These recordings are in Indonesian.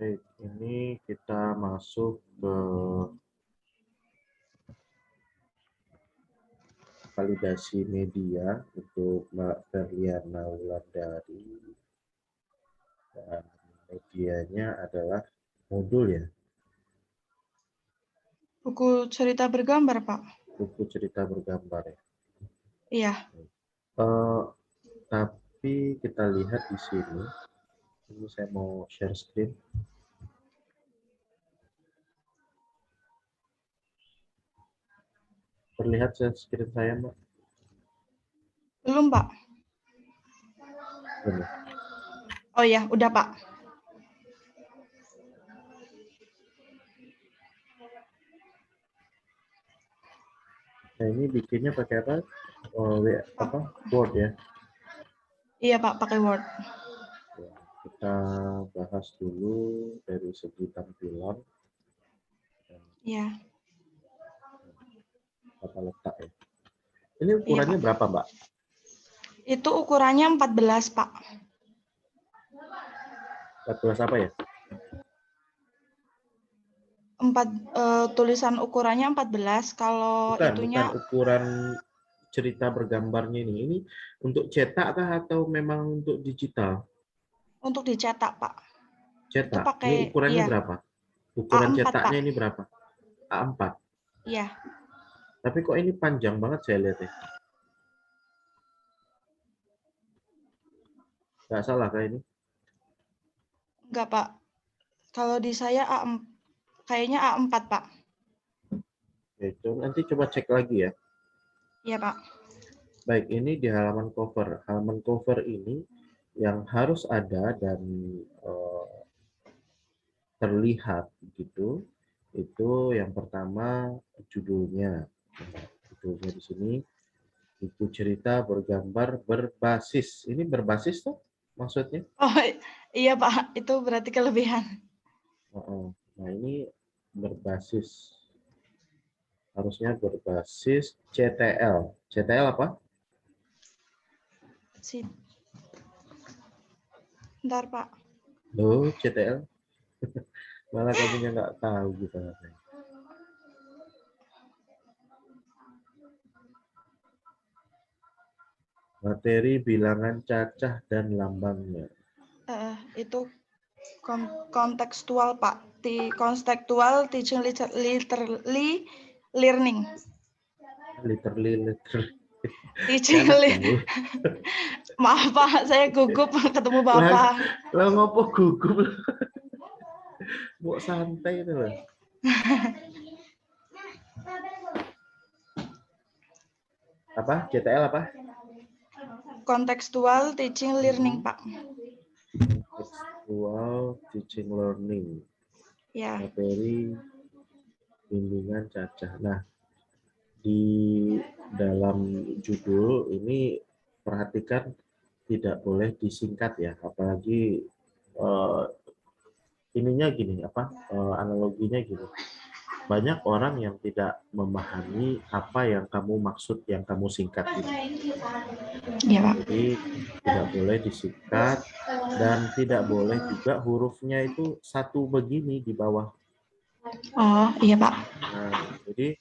Baik, ini kita masuk ke validasi media untuk Mbak Ferliana Wulandari. Dan medianya adalah modul ya, Buku cerita bergambar, Pak. buku cerita bergambar ya. Iya. Tapi kita lihat di sini, ini saya mau share screen. Terlihat share screen saya, Mbak? Belum, Pak. Belum. Oh iya, udah, Pak. Nah, ini bikinnya pakai apa? Word ya. Iya, Pak, pakai Word. Ya, kita bahas dulu dari segi tampilan. Iya. Tata letak ya. Ini ukurannya Iya, Pak. berapa, Mbak? Itu ukurannya 14, Pak. 14 apa ya? Tulisan ukurannya 14, kalau Bukan itunya ukuran cerita bergambarnya ini. Ini untuk cetak kah atau memang untuk digital? untuk dicetak, Pak. Itu Cetak. Ini pakai, ukurannya iya, berapa? Ukuran A4, cetaknya Pak. ini berapa? A4. Iya. Tapi kok ini panjang banget saya lihat ya. Nggak salah kah ini? Enggak, Pak. Kalau di saya kayaknya A4, Pak. Itu nanti coba cek lagi ya. Iya, Pak. Baik, ini di halaman cover. Halaman cover ini yang harus ada dan terlihat gitu. Itu yang pertama judulnya. Judulnya di sini buku cerita bergambar berbasis. Ini berbasis tuh maksudnya? Oh, iya, Pak. Itu berarti kelebihan. Nah, ini berbasis. Harusnya berbasis CTL. CTL apa? Bentar, Pak. Loh, CTL. Malah kamunya nggak tahu gitu. Materi bilangan cacah dan lambangnya. Itu kontekstual, Pak. Kontekstual teaching literally learning. Literally. Teaching Maaf, Pak, saya gugup ketemu Bapak. Lah ngopo gugup. Mau santai itu loh. Apa? CTL apa? Kontekstual teaching learning, Pak. Kontekstual teaching learning. Ya. Materi bimbingan cacah. Nah, di dalam judul ini perhatikan tidak boleh disingkat ya, apalagi ininya gini analoginya gini. Banyak orang yang tidak memahami apa yang kamu maksud yang kamu singkat ini. Iya, Pak. Jadi tidak boleh disingkat dan tidak boleh juga hurufnya itu satu begini di bawah. Oh, iya, Pak. Nah, jadi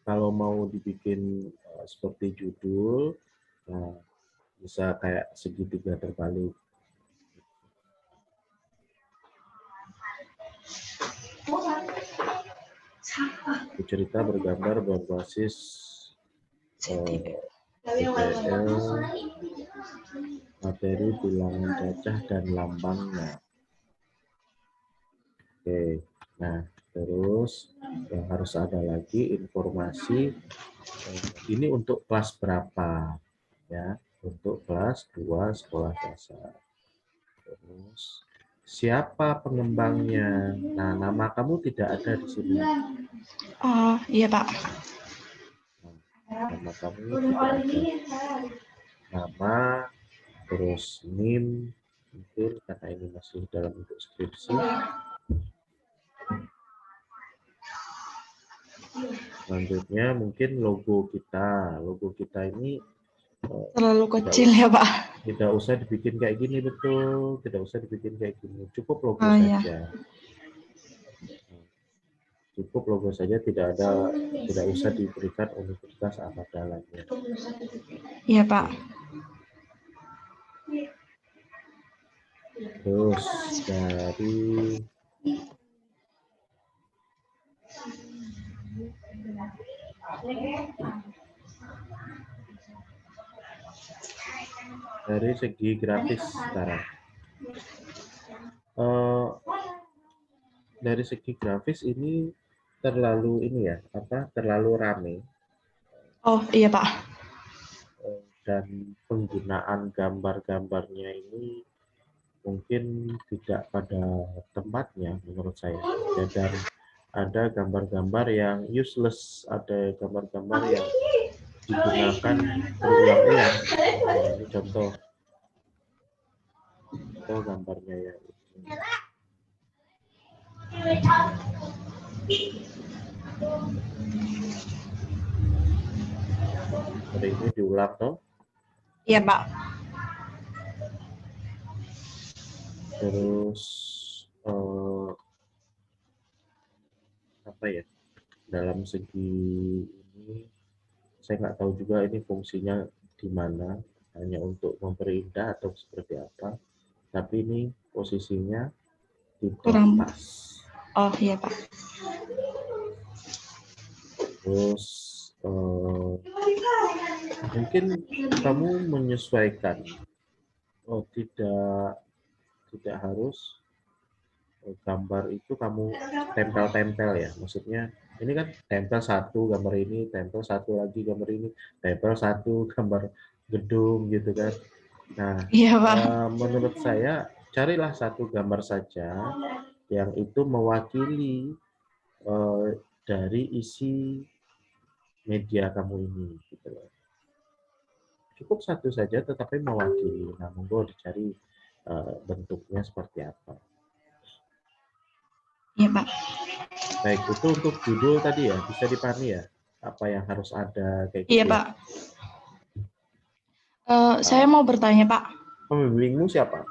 kalau mau dibikin seperti judul, nah, bisa kayak segitiga terbalik. Cerita bergambar berbasis CTL, materi bilangan cacah dan lambangnya. Oke, nah terus yang harus ada lagi informasi ini untuk kelas berapa ya, untuk kelas 2 sekolah dasar. Terus siapa pengembangnya? Nah, nama kamu tidak ada di sini. Oh, iya, Pak. Nama kamu tidak ada. Nama, terus NIM, mungkin karena ini masih dalam bentuk skripsi. Selanjutnya mungkin logo kita. Logo kita ini Terlalu Tidak kecil ya, Pak. tidak usah dibikin kayak gini, betul, tidak usah dibikin kayak gini, cukup logo Oh iya. saja. Cukup logo saja, tidak usah diberikan universitas apa dalamnya. Iya, Pak. Terus dari segi grafis sekarang. Dari segi grafis ini terlalu terlalu rame, Oh iya, Pak. dan penggunaan gambar-gambarnya ini mungkin tidak pada tempatnya menurut saya. Dan ada gambar-gambar yang useless, ada gambar-gambar yang digunakan berulang-ulang. Nah, ini contoh gambarnya ya. Seperti ini diulang toh. Iya, Pak. Terus apa ya? Dalam segi ini saya nggak tahu juga ini fungsinya di mana, hanya untuk memperindah atau seperti apa. Tapi ini posisinya tidak Kurang. pas. Oh iya, Pak. Terus mungkin kamu menyesuaikan. Oh, tidak harus gambar itu kamu tempel-tempel ya. Maksudnya ini kan tempel satu gambar ini, tempel satu lagi gambar ini, tempel satu gambar gedung gitu kan. Nah, Iya, Pak. menurut saya carilah satu gambar saja yang itu mewakili dari isi media kamu ini gitu loh. Cukup satu saja tetapi mewakili. Nah, monggo dicari bentuknya seperti apa. Iya, Pak. Baik, itu untuk judul tadi ya, bisa dipahami ya apa yang harus ada kayak Iya, gitu ya. Pak. Saya mau bertanya, Pak. Pembimbingmu siapa?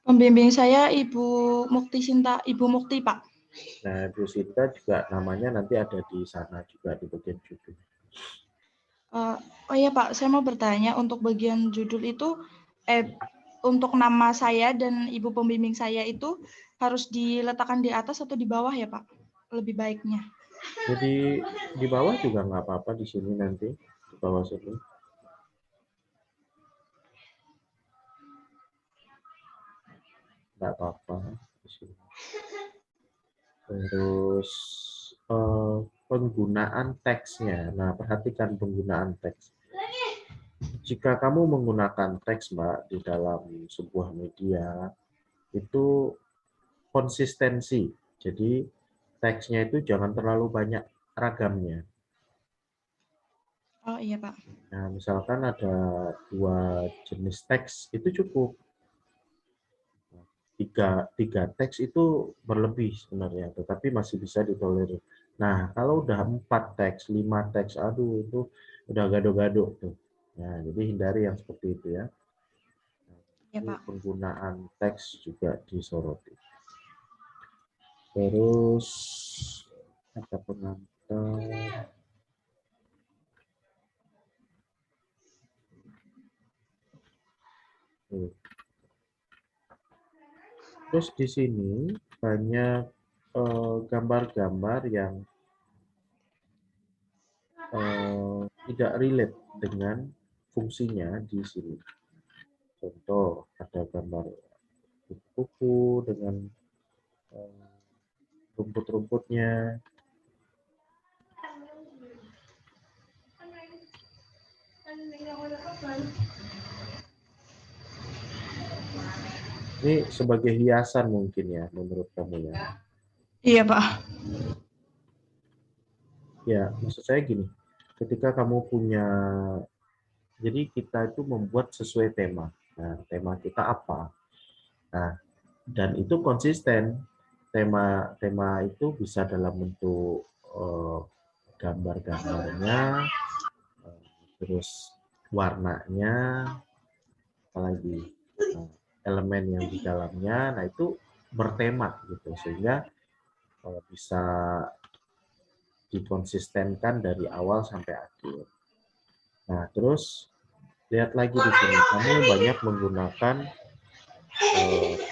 Pembimbing saya Ibu Ibu Mukti, Pak. Nah, Bu Sinta juga namanya nanti ada di sana juga di bagian judul. Oh iya, Pak, saya mau bertanya untuk bagian judul itu, untuk nama saya dan ibu pembimbing saya itu harus diletakkan di atas atau di bawah ya, Pak? Lebih baiknya. Jadi di bawah juga nggak apa-apa di sini nanti, di bawah sini. Nggak apa-apa di sini. Terus penggunaan teksnya. Nah, perhatikan penggunaan teks. Jika kamu menggunakan teks, Mbak, di dalam sebuah media, itu konsistensi. Jadi teksnya itu jangan terlalu banyak ragamnya. Oh iya, Pak. Nah, misalkan ada 2 jenis teks, itu cukup. Tiga teks itu berlebih sebenarnya, tetapi masih bisa ditolerir. Nah, kalau udah 4 teks, 5 teks, aduh itu udah gado-gado tuh. Nah, jadi hindari yang seperti itu ya. Iya, Ini Pak. penggunaan teks juga disoroti. Terus ada pengantar. Terus di sini banyak gambar-gambar yang tidak relate dengan fungsinya di sini. Contoh, ada gambar kupu-kupu dengan rumput-rumputnya. Ini sebagai hiasan mungkin ya, menurut kamu ya. Iya, Pak. Ya, maksud saya gini, ketika kamu punya, jadi kita itu membuat sesuai tema. Nah, tema kita apa? Nah, dan itu konsisten. Tema itu bisa dalam bentuk gambar-gambarnya, terus warnanya, apalagi elemen yang di dalamnya, nah itu bertema gitu, sehingga bisa dikonsistenkan dari awal sampai akhir. Nah, terus lihat lagi di sini, kamu banyak menggunakan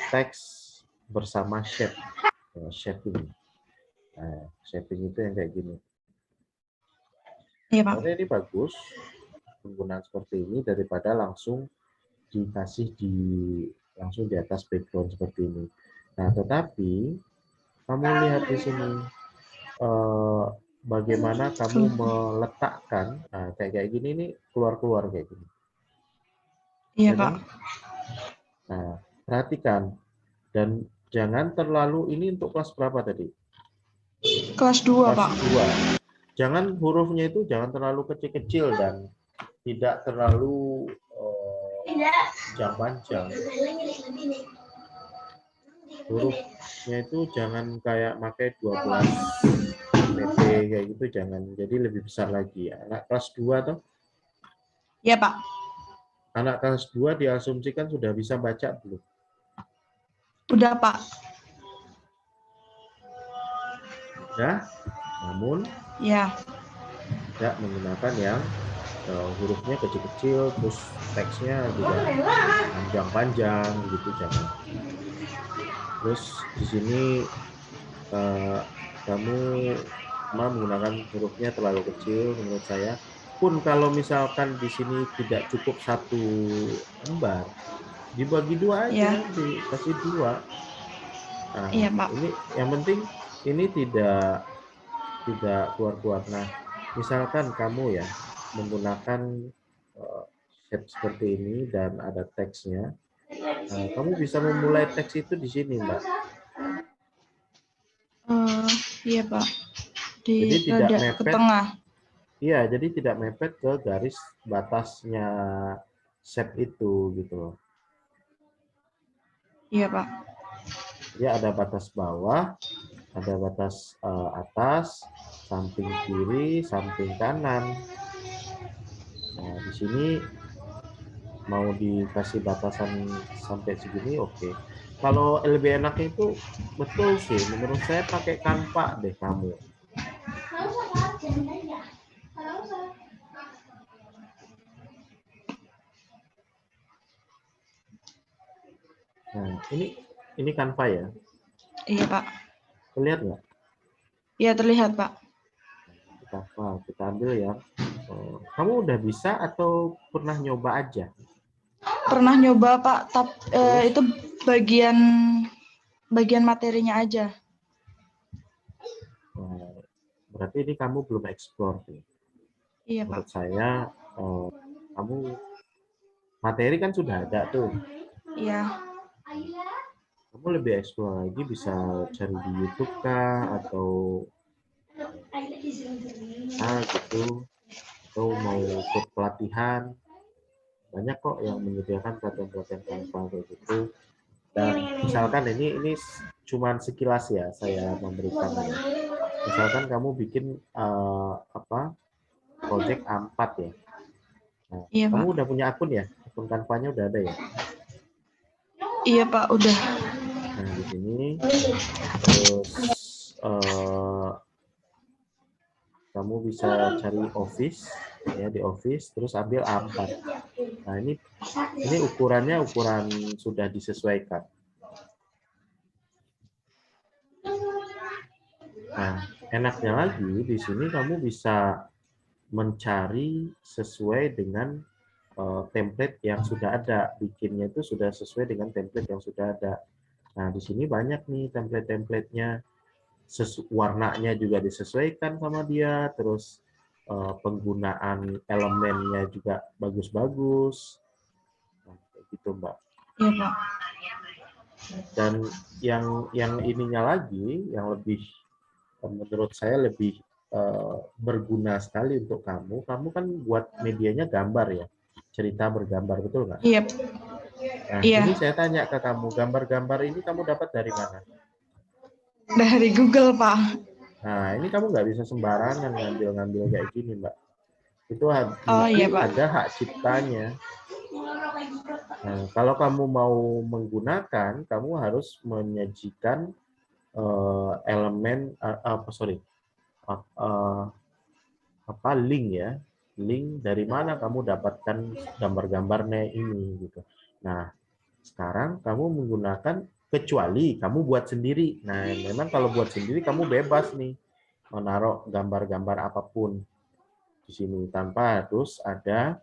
teks bersama shape, shaping. Nah, shaping itu yang kayak gini. Iya, Pak. Sebenarnya ini bagus penggunaan seperti ini daripada langsung dikasih langsung di atas background seperti ini. Nah, tetapi kamu lihat di sini bagaimana kamu meletakkan, nah, kayak gini nih, keluar kayak gini. Iya, Ya Pak. kan? Nah, perhatikan dan jangan terlalu, ini untuk kelas berapa tadi? Kelas 2, Kelas Pak. 2. Jangan hurufnya itu jangan terlalu kecil-kecil dan tidak terlalu panjang. Hurufnya itu jangan kayak pakai 12 pp kayak gitu, jangan. Jadi lebih besar lagi ya. Anak kelas 2 tuh. Iya, Pak. Anak kelas 2 diasumsikan sudah bisa baca belum? Udah, Pak. Ya, namun Ya. tidak menggunakan yang hurufnya kecil-kecil, terus teksnya juga panjang-panjang gitu, jangan. Terus di sini kamu menggunakan hurufnya terlalu kecil menurut saya. Pun kalau misalkan di sini tidak cukup 1 lembar, dibagi 2 aja, Ya. dikasih 2. Nah, Iya, Pak. ini yang penting ini tidak keluar-keluar. Nah, misalkan kamu ya menggunakan shape seperti ini dan ada teksnya, nah, kamu bisa memulai teks itu di sini, Mbak. Iya, Pak. Jadi tidak Ke mepet. tengah. Iya, jadi tidak mepet ke garis batasnya shape itu gitu loh. Iya, Pak. Jadi ada batas bawah, ada batas atas, samping kiri, samping kanan. Nah, di sini mau dikasih batasan sampai segini, oke. Kalau lebih enaknya itu, betul sih, menurut saya pakai Canva deh kamu. Nah, ini Canva ya. Iya, Pak. Terlihat nggak? Iya, terlihat, Pak. Canva, kita ambil ya. Kamu udah bisa atau pernah nyoba aja? Pernah nyoba, Pak. Itu bagian materinya aja. Berarti ini kamu belum explore. Iya, Pak. Menurut saya, kamu materi kan sudah ada tuh. Iya. Kamu lebih explore lagi, bisa cari di YouTube kah, atau gitu, atau mau ikut pelatihan. Banyak kok yang menyediakan pelatihan-pelatihan Canva kayak gitu. Dan misalkan ini cuman sekilas ya saya memberikan ya. Misalkan kamu bikin project A4 ya. Nah, Iya, kamu Pak. udah punya akun ya? Akun Canva-nya udah ada ya? Iya, Pak, udah. Nah, di sini terus kamu bisa cari Office ya, di Office, terus ambil A4. Nah, ini ukurannya ukuran sudah disesuaikan. Nah, enaknya lagi di sini kamu bisa mencari sesuai dengan template yang sudah ada. Bikinnya itu sudah sesuai dengan template yang sudah ada. Nah, di sini banyak nih template-templatenya. Warnanya juga disesuaikan sama dia, terus penggunaan elemennya juga bagus-bagus. Nah, gitu, Mbak. Iya, Pak. Dan yang ininya lagi, yang lebih menurut saya lebih berguna sekali untuk kamu. Kamu kan buat medianya gambar ya, cerita bergambar, betul nggak? Iya. Nah, Iya. ini saya tanya ke kamu, gambar-gambar ini kamu dapat dari mana? Dari Google, Pak. Nah, ini kamu nggak bisa sembarangan ngambil-ngambil kayak gini, Mbak. Itu Oh iya, mungkin Pak. ada hak ciptanya. Nah, kalau kamu mau menggunakan, kamu harus menyajikan elemen link ya, link dari mana kamu dapatkan gambar-gambarnya ini gitu. Nah, sekarang kamu menggunakan, kecuali kamu buat sendiri. Nah, memang kalau buat sendiri kamu bebas nih menaruh gambar-gambar apapun di sini tanpa harus ada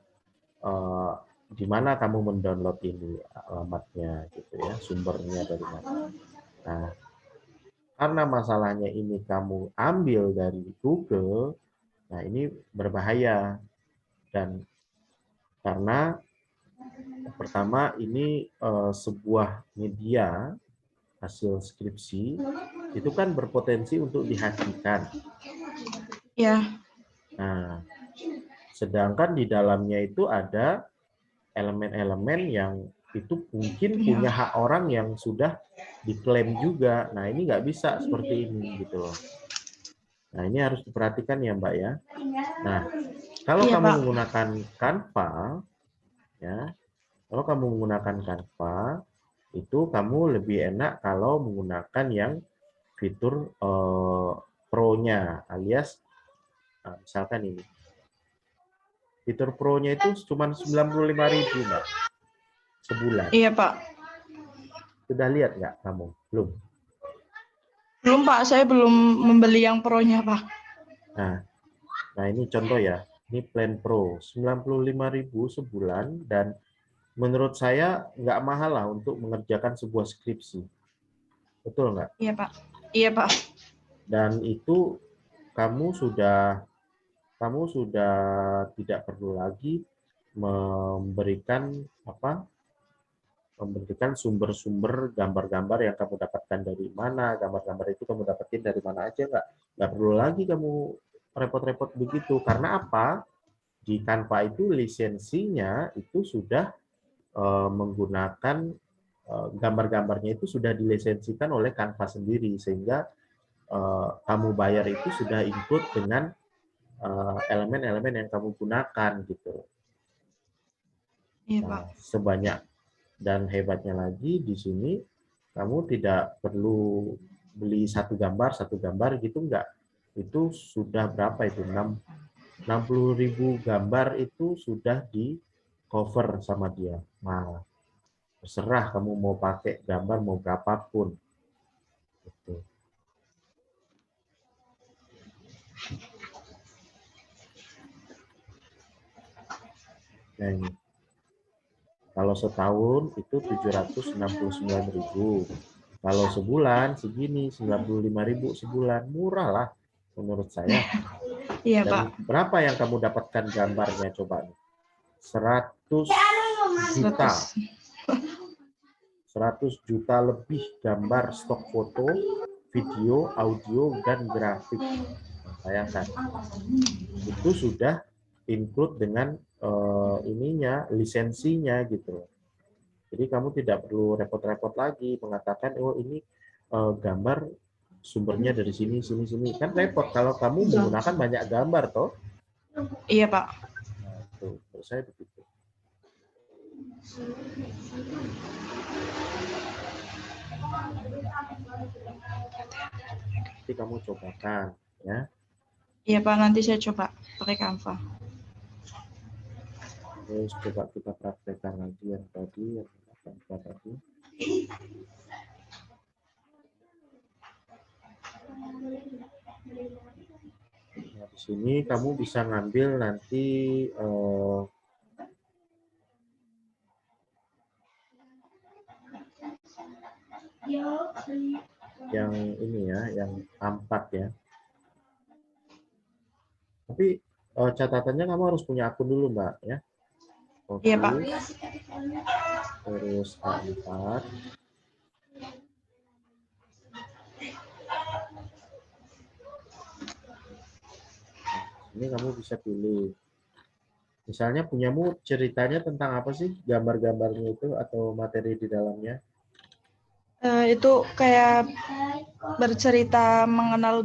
di mana kamu mendownload ini alamatnya gitu ya, sumbernya dari mana. Nah, karena masalahnya ini kamu ambil dari Google, nah ini berbahaya. Dan karena pertama ini sebuah media hasil skripsi itu kan berpotensi untuk dihakikan. Ya. Nah, sedangkan di dalamnya itu ada elemen-elemen yang itu mungkin punya hak orang yang sudah diklaim juga. Nah, ini nggak bisa seperti ini gitu loh. Nah, ini harus diperhatikan ya, Mbak ya. Nah, kalau Iya, kamu Pak. menggunakan Canva, ya, kalau kamu menggunakan Canva, itu kamu lebih enak kalau menggunakan yang fitur Pro-nya, alias misalkan ini. Fitur Pro-nya itu cuma 95.000, Mbak, sebulan. Iya, Pak. Sudah lihat nggak kamu? Belum? Belum, Pak. Saya belum membeli yang Pro-nya, Pak. Nah, ini contoh ya. Ini plan Pro, 95.000 sebulan, dan menurut saya nggak mahal lah untuk mengerjakan sebuah skripsi. Betul nggak? Iya, Pak. Iya, Pak. Dan itu kamu sudah tidak perlu lagi memberikan sumber-sumber gambar-gambar yang kamu dapatkan dari mana, gambar-gambar itu kamu dapetin dari mana aja, nggak perlu lagi kamu repot-repot begitu. Karena apa? Di Canva itu lisensinya itu sudah menggunakan gambar-gambarnya itu sudah dilisensikan oleh Canva sendiri, sehingga kamu bayar itu sudah include dengan elemen-elemen yang kamu gunakan gitu. Iya, Pak. Nah, sebanyak dan hebatnya lagi di sini kamu tidak perlu beli satu gambar gitu, enggak. Itu sudah berapa itu? 60.000 gambar itu sudah di cover sama dia. Nah, terserah kamu mau pakai gambar mau berapapun. Gitu. Nah, ini. Kalau setahun itu 769.000. Kalau sebulan segini 95.000 sebulan, murah lah menurut saya. Iya, Dan Pak. berapa yang kamu dapatkan gambarnya coba? 100 juta. 100 juta lebih gambar stok foto, video, audio, dan grafik. Bayangkan. Itu sudah include dengan lisensinya gitu. Jadi kamu tidak perlu repot-repot lagi mengatakan, oh ini gambar sumbernya dari sini, sini. Kan repot kalau kamu menggunakan banyak gambar, toh? Iya, Pak. Nah, itu, menurut saya begitu. Nanti kamu cobakan, ya. Iya, Pak. Nanti saya coba pakai Canva. Terus coba kita praktekkan lagi yang tadi, Nah, di sini kamu bisa ngambil nanti yang ini ya, yang A4 ya. Tapi catatannya kamu harus punya akun dulu, Mbak, ya. Oke. Iya, Pak. Terus A4. Ini kamu bisa pilih. Misalnya punyamu ceritanya tentang apa sih gambar-gambarnya itu atau materi di dalamnya? Itu kayak bercerita mengenal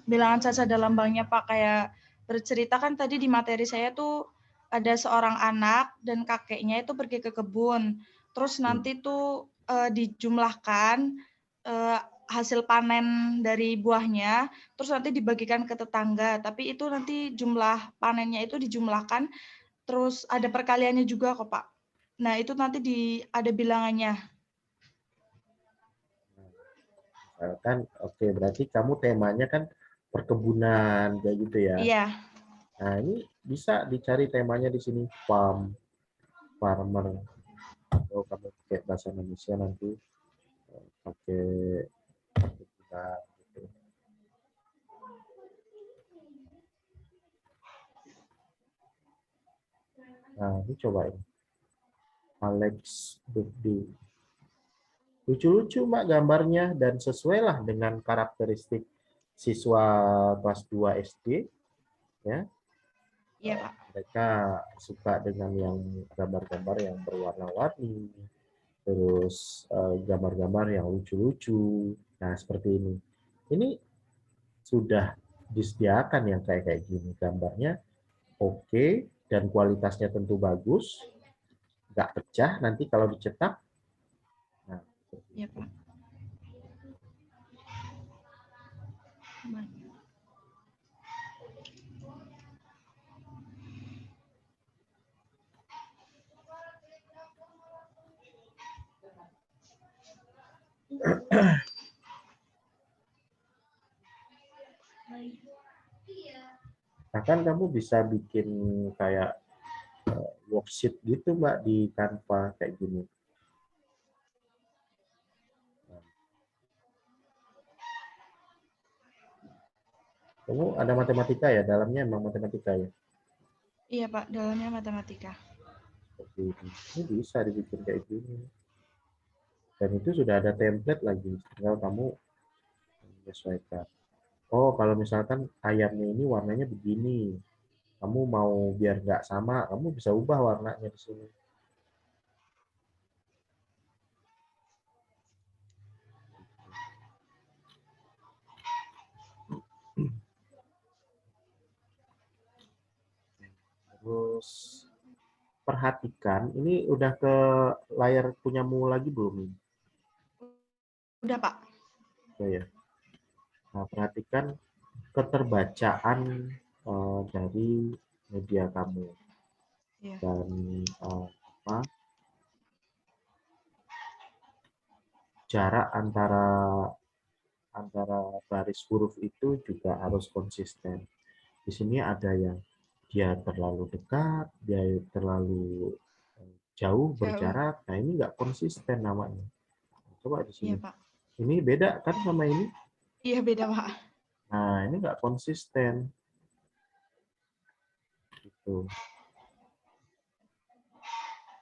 bilangan caca dan lambangnya, Pak. Kayak bercerita kan tadi di materi saya tuh ada seorang anak dan kakeknya itu pergi ke kebun. Terus nanti tuh dijumlahkan hasil panen dari buahnya, terus nanti dibagikan ke tetangga. Tapi itu nanti jumlah panennya itu dijumlahkan, terus ada perkaliannya juga kok Pak. Nah itu nanti ada bilangannya. Misalkan, oke, berarti kamu temanya kan perkebunan kayak gitu ya. Iya. Nah, ini bisa dicari temanya di sini farmer, atau kamu pakai bahasa Indonesia nanti pakai perkebunan gitu. Nah, ini cobain. Alex Bukdi. Lucu-lucu Mbak gambarnya dan sesuailah dengan karakteristik siswa kelas 2 SD ya. Iya, Pak. Mereka suka dengan yang gambar-gambar yang berwarna-warni, terus gambar-gambar yang lucu-lucu. Nah, seperti ini. Ini sudah disediakan yang kayak gini. Gambarnya oke, dan kualitasnya tentu bagus. Nggak pecah nanti kalau dicetak. Nah, Iya, Pak. bahkan kamu bisa bikin kayak worksheet gitu Mbak di Canva kayak gini. Kamu ada matematika ya, dalamnya emang matematika ya? Iya, Pak. Dalamnya matematika. Seperti ini. Ini bisa dibikin kayak gini. Dan itu sudah ada template lagi, tinggal kamu menyesuaikan. Oh, kalau misalkan ayamnya ini warnanya begini, kamu mau biar nggak sama, kamu bisa ubah warnanya di sini. Terus perhatikan, ini udah ke layar punyamu lagi belum? Udah, Pak. Oh ya. Nah, perhatikan keterbacaan dari media kamu Iya. dan jarak antara baris huruf itu juga harus konsisten. Di sini ada yang dia terlalu dekat, dia terlalu jauh berjarak. Nah, ini nggak konsisten namanya. Coba di sini. Iya, Pak. Ini beda kan sama ini? Iya, beda, Pak. Nah, ini nggak konsisten. Gitu.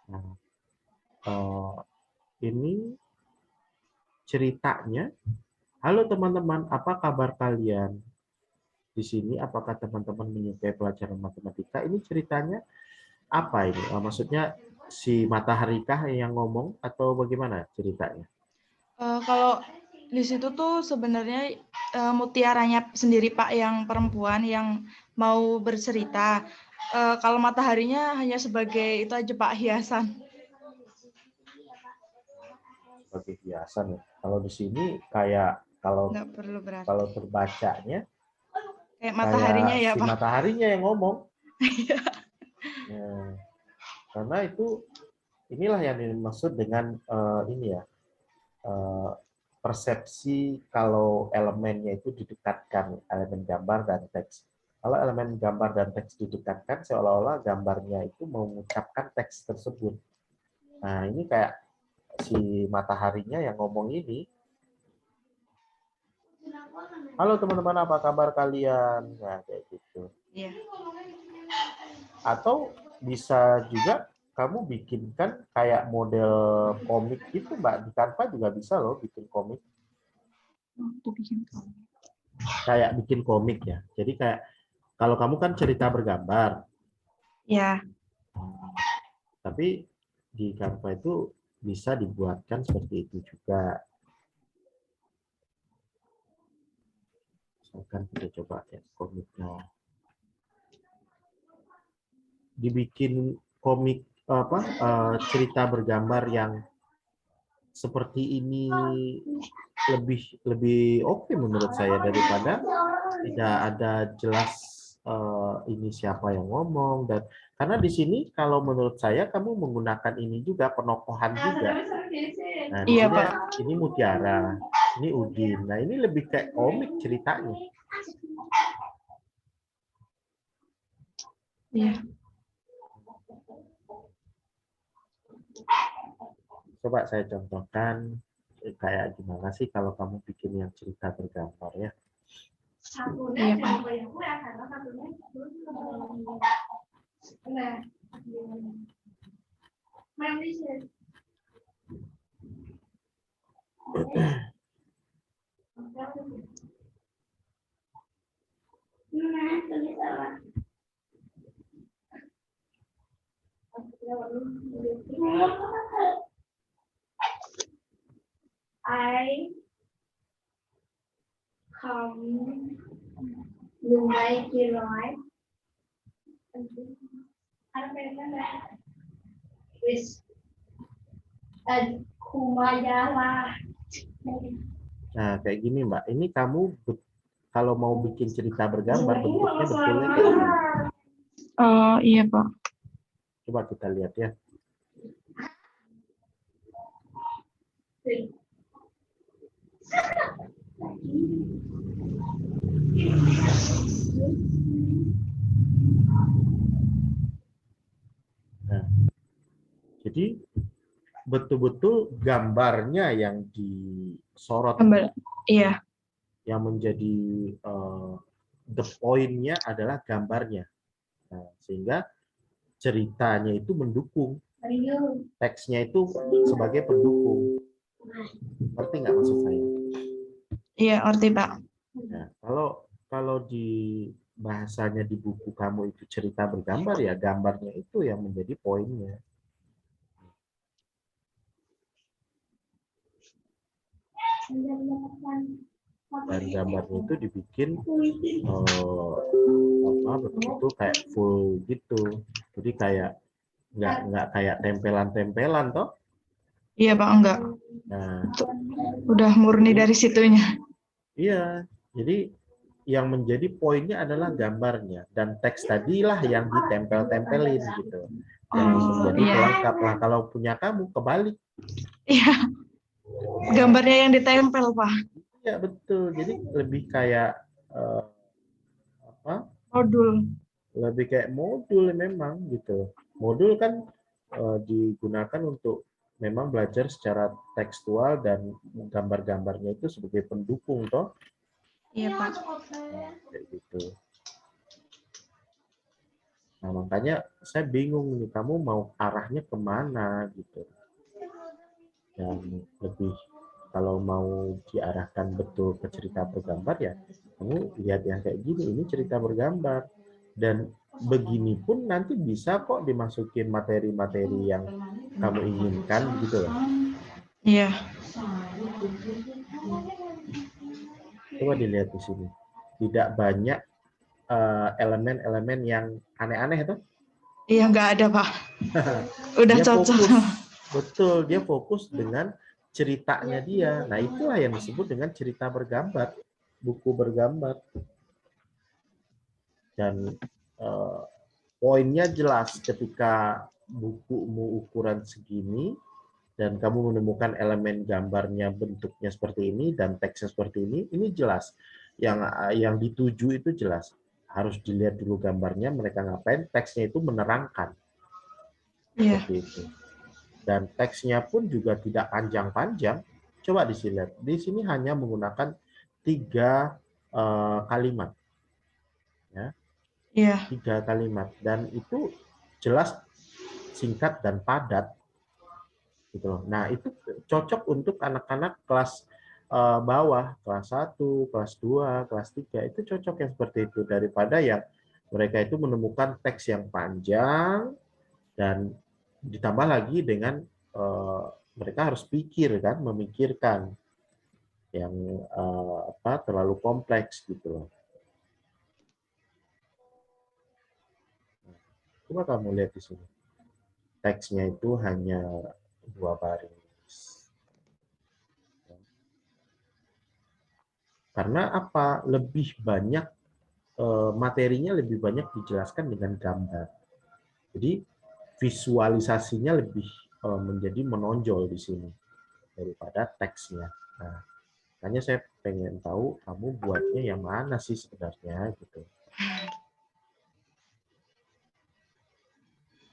Nah, ini ceritanya. Halo teman-teman, apa kabar kalian? Di sini apakah teman-teman menyukai pelajaran matematika? Ini ceritanya apa ini? Maksudnya si Matahari kah yang ngomong atau bagaimana ceritanya? Kalau di situ tuh sebenarnya mutiaranya sendiri Pak yang perempuan yang mau bercerita. Kalau mataharinya hanya sebagai itu aja Pak, hiasan. Sebagai hiasan ya. Kalau di sini kayak Nggak perlu berarti. kalau terbacanya Kayak mataharinya kayak ya si Pak. mataharinya yang ngomong. Nah, karena itu inilah yang dimaksud dengan ini ya, persepsi kalau elemennya itu didekatkan, elemen gambar dan teks. Kalau elemen gambar dan teks didekatkan, seolah-olah gambarnya itu mengucapkan teks tersebut. Nah, ini kayak si mataharinya yang ngomong ini. Halo teman-teman, apa kabar kalian? Nah, kayak gitu. Iya. Atau bisa juga kamu bikinkan kayak model komik gitu, Mbak. Di Canva juga bisa loh bikin komik. Kayak bikin komik ya. Jadi kayak kalau kamu kan cerita bergambar. Ya. Tapi di Canva itu bisa dibuatkan seperti itu juga. Misalkan kita coba ya komiknya. dibikin komik apa cerita bergambar yang seperti ini lebih oke menurut saya daripada tidak ada jelas ini siapa yang ngomong. Dan karena di sini kalau menurut saya kamu menggunakan ini juga penokohan juga. Nah di Iya, sini Pak. ini Mutiara, ini Udin. Nah ini lebih kayak komik ceritanya. Iya. Coba saya contohkan kayak gimana sih kalau kamu bikin yang cerita bergambar ya. Iya, Pak. I come Mumbai Kirai is a Kumayala. Nah kayak gini Mbak, ini kamu kalau mau bikin cerita bergambar bentuknya betulnya kayak gini. Iya, Pak. Coba kita lihat ya. Nah, jadi betul-betul gambarnya yang disorot, Iya. yang menjadi the point-nya adalah gambarnya. Nah, sehingga ceritanya itu mendukung, teksnya itu sebagai pendukung. Ngerti nggak maksud saya? Iya, ngerti, Pak. Nah, kalau di bahasanya di buku kamu itu cerita bergambar ya gambarnya itu yang menjadi poinnya. Dan gambarnya itu dibikin betul-betul kayak full gitu. Jadi kayak nggak kayak tempelan-tempelan toh. Iya, Pak, enggak. Nah, Udah murni dari situnya. iya. Jadi yang menjadi poinnya adalah gambarnya dan teks tadilah yang ditempel-tempelin gitu. Yang menjadi Iya. pelengkap lah. Kalau punya kamu kebalik. Iya. Gambarnya yang ditempel, Pak. Iya betul. Jadi lebih kayak apa? Modul. Lebih kayak modul memang gitu. Modul kan digunakan untuk memang belajar secara tekstual dan gambar-gambarnya itu sebagai pendukung toh. Iya, Pak. Nah, kayak gitu. Nah, makanya saya bingung nih kamu mau arahnya kemana gitu. Dan lebih kalau mau diarahkan betul ke cerita bergambar ya kamu lihat yang kayak gini, ini cerita bergambar. Dan begini pun nanti bisa kok dimasukin materi-materi yang kamu inginkan gitu loh. Iya. Coba dilihat di sini. Tidak banyak elemen-elemen yang aneh-aneh tuh. Iya, nggak ada, Pak. Udah Dia cocok. fokus, betul, dia fokus dengan ceritanya dia. Nah, itulah yang disebut dengan cerita bergambar, buku bergambar. Dan poinnya jelas ketika bukumu ukuran segini dan kamu menemukan elemen gambarnya bentuknya seperti ini dan teksnya seperti ini jelas. Yang dituju itu jelas. Harus dilihat dulu gambarnya, mereka ngapain, teksnya itu menerangkan. Iya. Seperti itu. Dan teksnya pun juga tidak panjang-panjang. Coba dilihat. Di sini hanya menggunakan 3 kalimat. Ya. Iya. 3 kalimat. Dan itu jelas singkat dan padat. Gitu loh. Nah, itu cocok untuk anak-anak kelas bawah, kelas 1, kelas 2, kelas 3. Itu cocok yang seperti itu daripada yang mereka itu menemukan teks yang panjang dan ditambah lagi dengan mereka harus pikir kan, memikirkan yang terlalu kompleks gitu loh. Coba kamu lihat di sini. Teksnya itu hanya 2 baris. Karena apa? Lebih banyak materinya lebih banyak dijelaskan dengan gambar. Jadi visualisasinya lebih menjadi menonjol di sini daripada teksnya. Nah, makanya saya pengen tahu kamu buatnya yang mana sih sebenarnya gitu.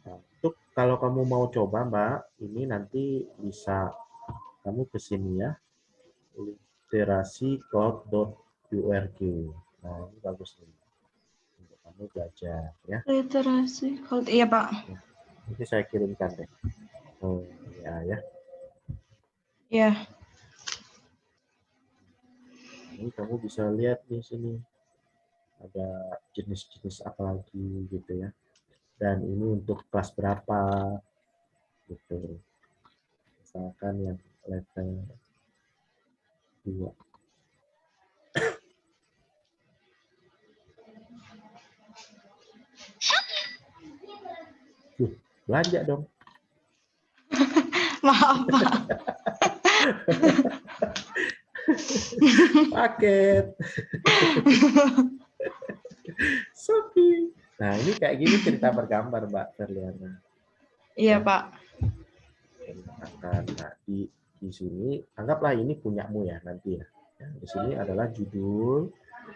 Nah, untuk kalau kamu mau coba Mbak, ini nanti bisa kamu ke sini ya, literasi.cloud.org. Nah, ini bagus nih untuk kamu belajar ya. Literasi. Iya, Pak. Nanti saya kirimkan deh. Oh, ya. Iya. Ini kamu bisa lihat di sini ada jenis-jenis apa lagi gitu ya. Dan ini untuk kelas berapa gitu. Misalkan yang level 2. Belanja dong. Maaf, Pak. Paket. Shopee. Nah, ini kayak gini cerita bergambar, Mbak Ferliana. Iya, Ya. Pak. Nah, di sini anggaplah ini punyamu ya nanti ya. Di sini adalah judul,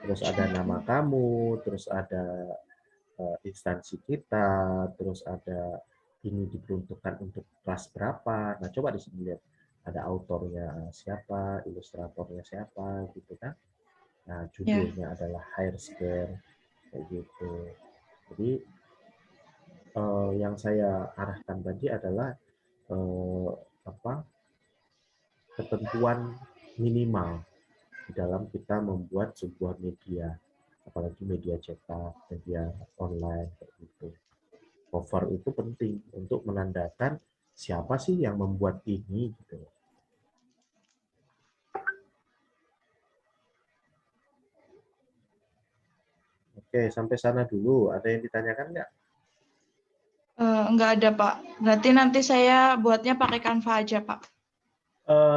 terus ada nama kamu, terus ada instansi kita, terus ada ini diperuntukkan untuk kelas berapa. Nah, coba di sini lihat. Ada autornya siapa, ilustratornya siapa, gitu kan. Nah, judulnya adalah Higher Scare, kayak gitu. Jadi, yang saya arahkan tadi adalah ketentuan minimal di dalam kita membuat sebuah media, apalagi media cetak, media online, kayak gitu. Cover itu penting untuk menandakan siapa sih yang membuat ini gitu. Oke, sampai sana dulu. Ada yang ditanyakan nggak? Enggak ada, Pak. Berarti nanti saya buatnya pakai Canva aja, Pak.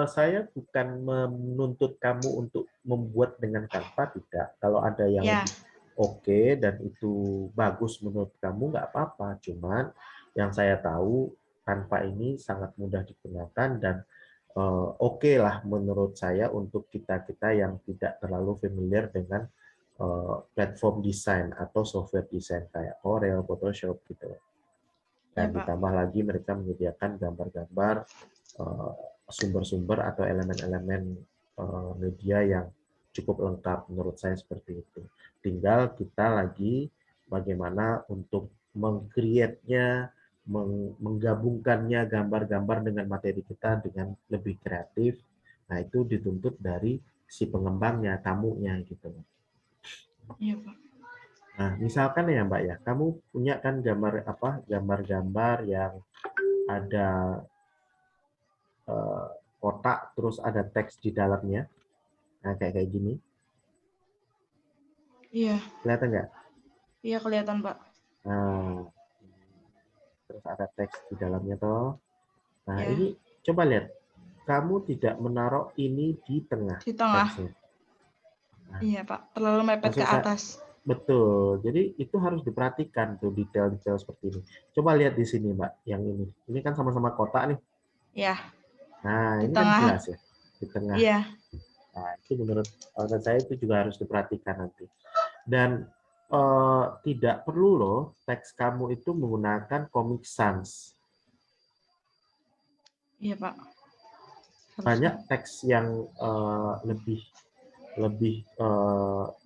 Saya bukan menuntut kamu untuk membuat dengan Canva, tidak. Kalau ada yang Ya. lebih oke dan itu bagus menurut kamu, nggak apa-apa. Cuman yang saya tahu Canva ini sangat mudah digunakan dan oke lah menurut saya untuk kita-kita yang tidak terlalu familiar dengan platform desain atau software desain kayak Corel, Photoshop gitu. Dan Ya, Pak. ditambah lagi mereka menyediakan gambar-gambar sumber-sumber atau elemen-elemen media yang cukup lengkap menurut saya seperti itu. Tinggal kita lagi bagaimana untuk meng-create-nya, menggabungkannya gambar-gambar dengan materi kita dengan lebih kreatif. Nah, itu dituntut dari si pengembangnya, tamunya gitu. Iya, Pak. Nah, misalkan ya Mbak ya, kamu punya kan gambar-gambar yang ada kotak terus ada teks di dalamnya. Nah, kayak gini. Iya. Kelihatan nggak? Iya, kelihatan, Pak. Nah, terus ada teks di dalamnya toh. Nah, Ya. ini coba lihat. Kamu tidak menaruh ini di tengah Di tengah. teksnya. Nah, Iya, Pak. Terlalu mepet ke atas. Betul. Jadi itu harus diperhatikan tuh detail-detail seperti ini. Coba lihat di sini, Mbak, yang ini. Ini kan sama-sama kotak nih. Ya. Nah, Di ini kan tengah. jelas ya. Di tengah. Iya. Nah, itu menurut saya itu juga harus diperhatikan nanti. Dan tidak perlu loh teks kamu itu menggunakan Comic Sans. Iya, Pak. Banyak teks yang lebih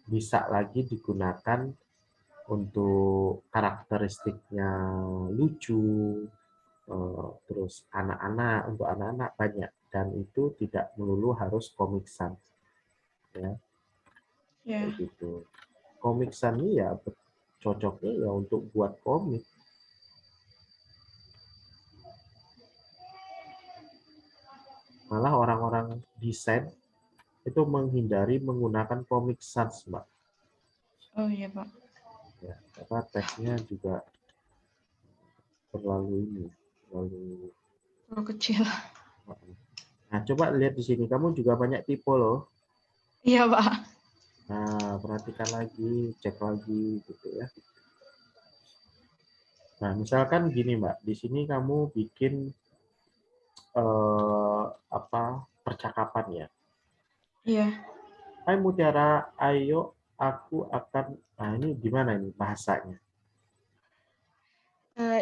bisa lagi digunakan untuk karakteristiknya lucu, terus untuk anak-anak banyak, dan itu tidak melulu harus Comic Sans, ya. Ya. Kayak gitu. Comic Sans ini ya cocoknya ya untuk buat komik. Malah orang-orang desain itu menghindari menggunakan Comic Sans, Mbak. Oh iya, Pak. Ya, karena teksnya juga terlalu Terlalu kecil. Nah, coba lihat di sini, kamu juga banyak tipe loh. Iya, Pak. Nah, perhatikan lagi, cek lagi gitu ya. Nah, misalkan gini, Mbak, di sini kamu bikin percakapan ya. Iya. Hai Mutiara, ayo aku akan. Nah, ini gimana ini bahasanya?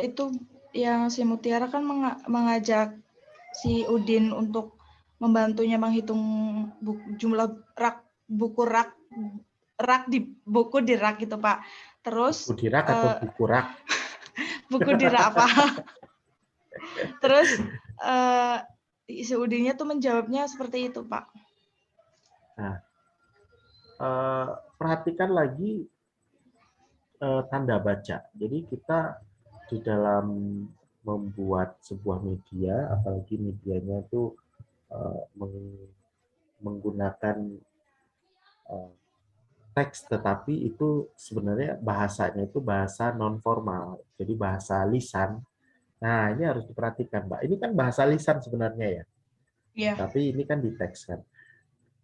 Itu yang si Mutiara kan mengajak si Udin untuk membantunya menghitung jumlah rak di buku di rak gitu, Pak. Terus Buku dirak atau buku rak? buku di rak, Pak. Terus si Udinnya tuh menjawabnya seperti itu, Pak. Nah, perhatikan lagi tanda baca. Jadi kita di dalam membuat sebuah media, apalagi medianya itu menggunakan teks, tetapi itu sebenarnya bahasanya itu bahasa non formal, jadi bahasa lisan. Nah, ini harus diperhatikan, Mbak. Ini kan bahasa lisan sebenarnya ya, Iya. tapi ini kan ditekskan.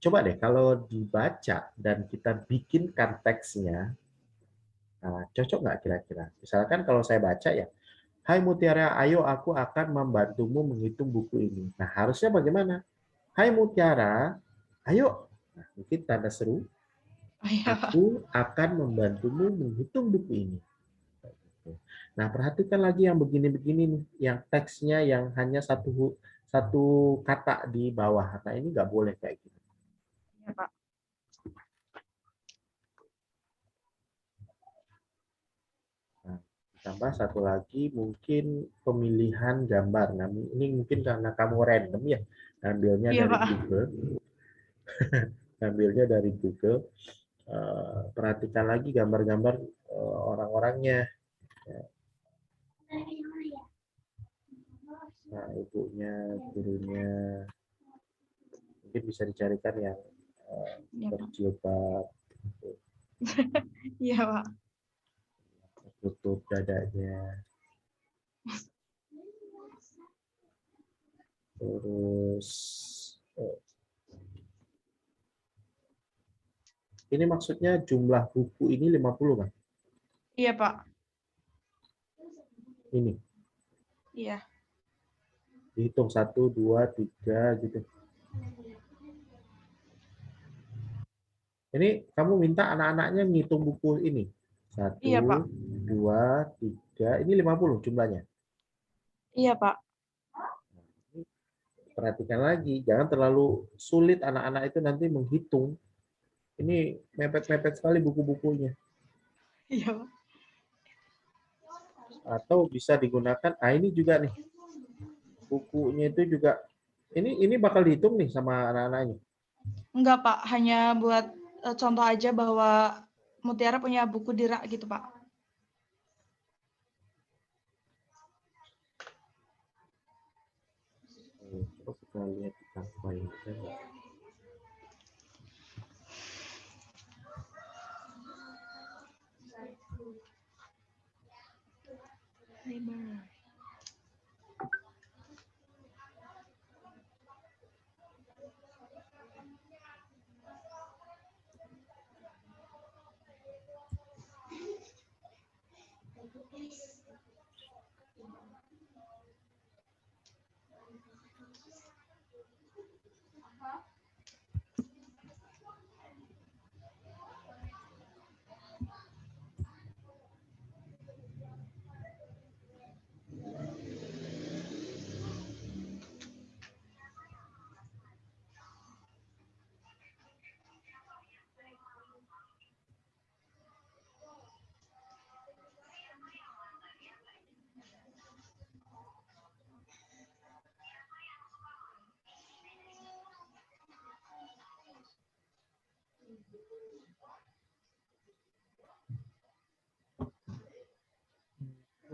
Coba deh kalau dibaca dan kita bikinkan teksnya, nah, cocok nggak kira-kira? Misalkan kalau saya baca ya, Hai Mutiara, ayo aku akan membantumu menghitung buku ini. Nah, harusnya bagaimana? Hai Mutiara, ayo. Nah, mungkin tanda seru. Oh, iya, Pak. Aku akan membantumu menghitung buku ini. Nah, perhatikan lagi yang begini-begini nih, yang teksnya yang hanya satu kata di bawah. Nah, ini nggak boleh kayak gitu. Iya, Pak. Nah, tambah satu lagi mungkin pemilihan gambar. Nah, ini mungkin karena kamu random ya, ngambilnya Iya, dari Pak. Google. Ngambilnya dari Google. Perhatikan lagi gambar-gambar orang-orangnya. Nah, ibunya, gurunya, mungkin bisa dicarikan yang Iya, Pak. berjilbab, Iya, Pak. tutup dadanya. Terus ini maksudnya jumlah buku ini 50 kan? Iya, Pak. Ini Iya. dihitung 1, 2, 3 gitu. Ini kamu minta anak-anaknya ngitung buku ini. Iya, Pak. 1, 2, 3, ini 50 jumlahnya. Iya, Pak. Perhatikan lagi, jangan terlalu sulit anak-anak itu nanti menghitung. Ini mepet-mepet sekali buku-bukunya. Iya, Pak. Atau bisa digunakan, ini juga nih, bukunya itu juga, ini bakal dihitung nih sama anak-anaknya. Enggak, Pak. Hanya buat contoh aja bahwa Mutiara punya buku di rak gitu, Pak. Coba kita lihat di kanvas ini.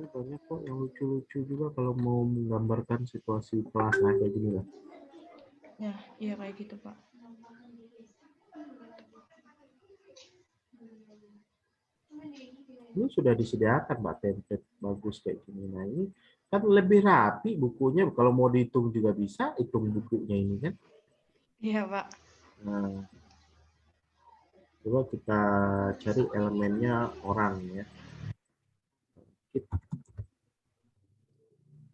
Banyak kok yang lucu-lucu juga kalau mau menggambarkan situasi kelas kayak gini lah. Ya, iya kayak gitu, Pak. Ini sudah disediakan Mbak template bagus kayak gini. Nah ini kan lebih rapi bukunya. Kalau mau dihitung juga bisa, hitung bukunya ini kan. Iya, Pak. Nah, coba kita cari elemennya orang ya.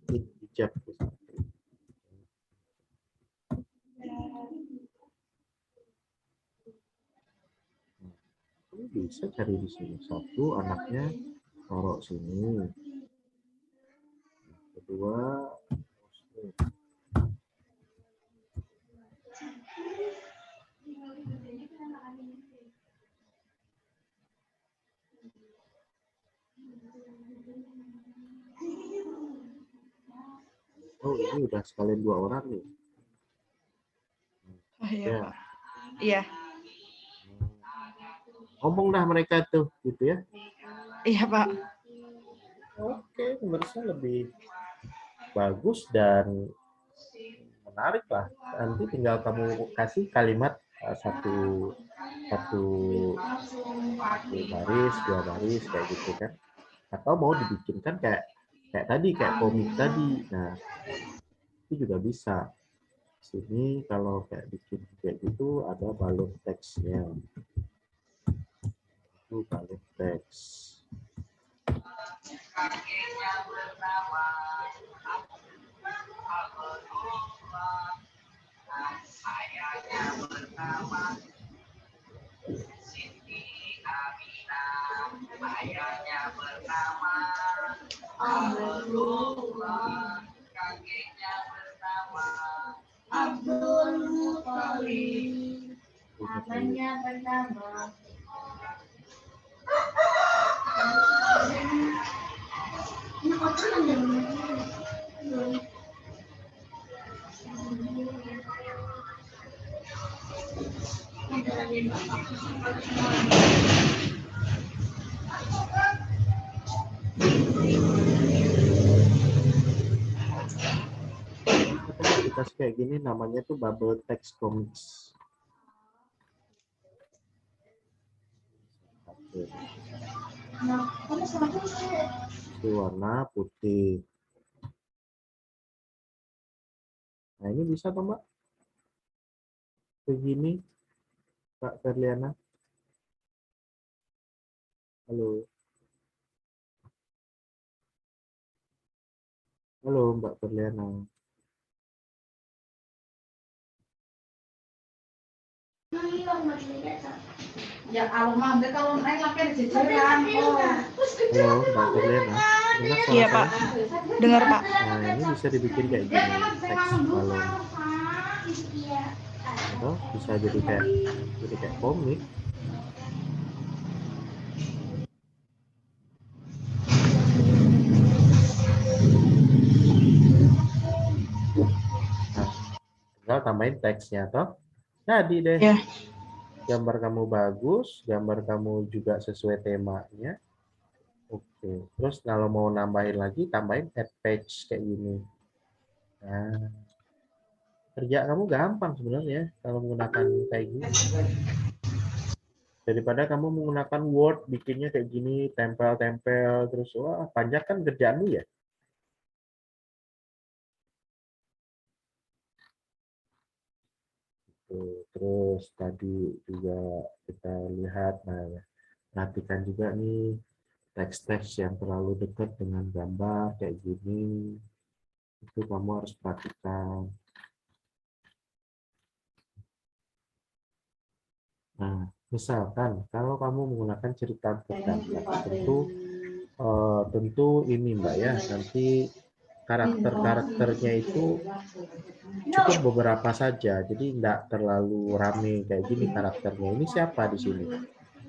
Hijab. Ini bisa cari di sini. Satu, anaknya taruh sini. Kedua, oh ini udah sekalian 2 orang nih. Oh iya, Ya. Pak. Iya. Ngomong dah mereka tuh, gitu ya. Iya, Pak. Oke, menurut saya lebih bagus dan menarik lah. Nanti tinggal kamu kasih kalimat satu baris, 2 baris kayak gitu kan. Atau mau dibikinkan kayak tadi, kayak komik tadi. Nah, itu juga bisa. Sini kalau kayak bikin kayak gitu ada balon teksnya. Itu balon teks. Abdul Muthalib. Namanya bernama. Kita kayak gini namanya tuh bubble text comics. Itu warna putih. Nah ini bisa toh Mbak? Begini, Kak Ferliana. Halo. Halo Mbak Ferliana. Ya kalau mangga kalau naik lagi jajaran. Halo Mbak Ferliana. Dengar suara Iya, saya? Pak. Dengar, Pak. Nah ini bisa dibikin kayak gini, teks balon. Atau bisa jadi kayak komik. Nah, tinggal tambahin teksnya toh. Jadi deh. Iya. Gambar kamu bagus, gambar kamu juga sesuai temanya. Oke. Terus kalau mau nambahin lagi, tambahin add page kayak gini. Nah, kerja kamu gampang sebenarnya kalau menggunakan kayak gini. Daripada kamu menggunakan Word, bikinnya kayak gini, tempel-tempel, terus wah panjang kan kerjaanmu ya. Terus tadi juga kita lihat, nah perhatikan juga nih teks-teks yang terlalu dekat dengan gambar kayak gini, itu kamu harus perhatikan. Nah, misalkan kalau kamu menggunakan cerita tergambar, tentu ini Mbak ya, nanti karakter-karakternya itu cukup beberapa saja, jadi nggak terlalu rame kayak gini karakternya. Ini siapa di sini?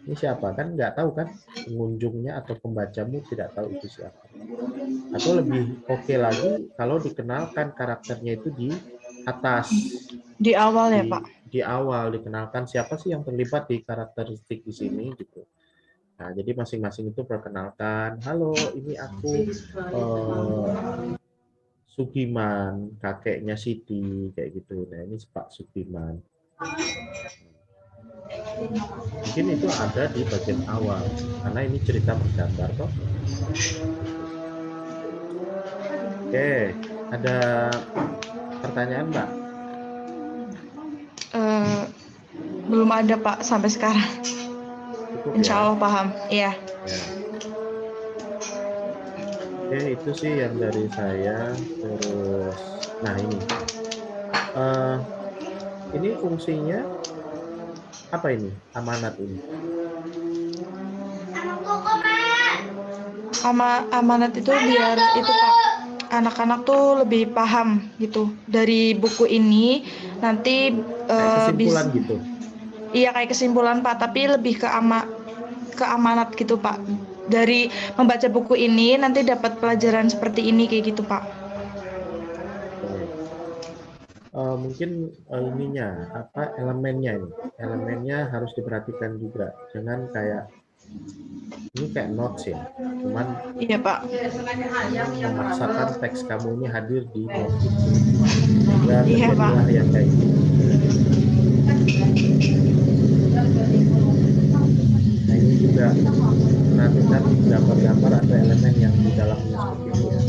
Ini siapa? Kan nggak tahu kan, pengunjungnya atau pembacamu tidak tahu itu siapa. Atau lebih oke lagi kalau dikenalkan karakternya itu di atas. Di awal ya, Pak? Di awal dikenalkan siapa sih yang terlibat di karakteristik di sini gitu. Nah, jadi masing-masing itu perkenalkan, halo ini aku Sugiman, kakeknya Siti kayak gitu. Nah, ini Pak Sugiman. Mungkin itu ada di bagian awal, karena ini cerita bergambar kok. Oke, ada pertanyaan Mbak? Belum ada Pak sampai sekarang. Cukup Insya ya? Allah paham. Iya. Ya. Oke, itu sih yang dari saya. Terus, nah ini fungsinya apa ini? Amanat ini? Amanat itu biar itu Pak, anak-anak tuh lebih paham gitu dari buku ini. Nanti Kayak kesimpulan gitu. Iya kayak kesimpulan Pak, tapi lebih ke amanat gitu Pak. Dari membaca buku ini nanti dapat pelajaran seperti ini kayak gitu Pak. Oke. Mungkin ininya apa elemennya elemennya harus diperhatikan juga, jangan kayak ini kayak notes ya, cuman Iya Pak. memaksakan teks kamu ini hadir di notes itu, ya Iya Pak. terjadilah yang kayak gitu. Nah ini juga perhatikan gambar-gambar atau elemen yang di dalamnya seperti ini ya.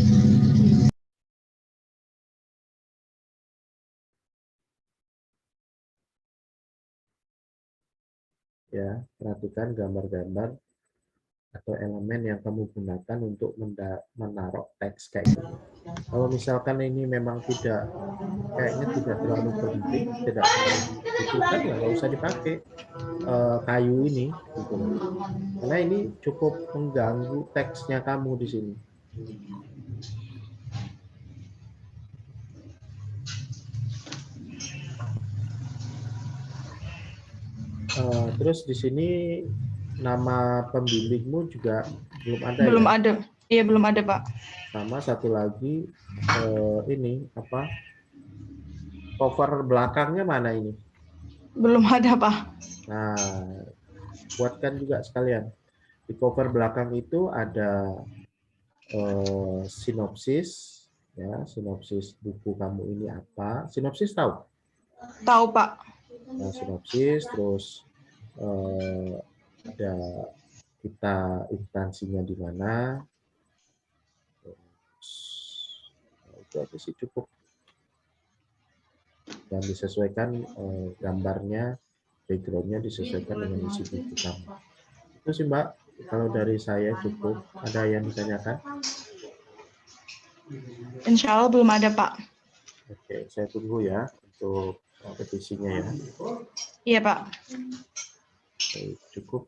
Ya, perhatikan gambar-gambar atau elemen yang kamu gunakan untuk menaruh teks kayak gitu. Kalau misalkan ini memang kayaknya tidak terlalu penting, tidak terlalu dibutuhkan, ya nggak usah dipakai kayu ini, gitu loh. Karena ini cukup mengganggu teksnya kamu di sini. Terus di sini nama pembimbingmu juga belum ada ya? Belum ada. Iya belum ada Pak. Sama satu lagi ini apa? Cover belakangnya mana ini? Belum ada Pak. Nah, buatkan juga sekalian. Di cover belakang itu ada sinopsis, ya, sinopsis buku kamu ini apa? Sinopsis tahu? Tahu Pak. Nah, sinopsis, terus ada kita instansinya di mana. Nah, itu aja sih cukup. Dan disesuaikan gambarnya, background-nya disesuaikan dengan isi buku kamu. Itu sih Mbak, kalau dari saya cukup. Ada yang ditanyakan? Insya Allah belum ada Pak. Oke, saya tunggu ya untuk petisinya ya. Iya Pak. Oke, cukup.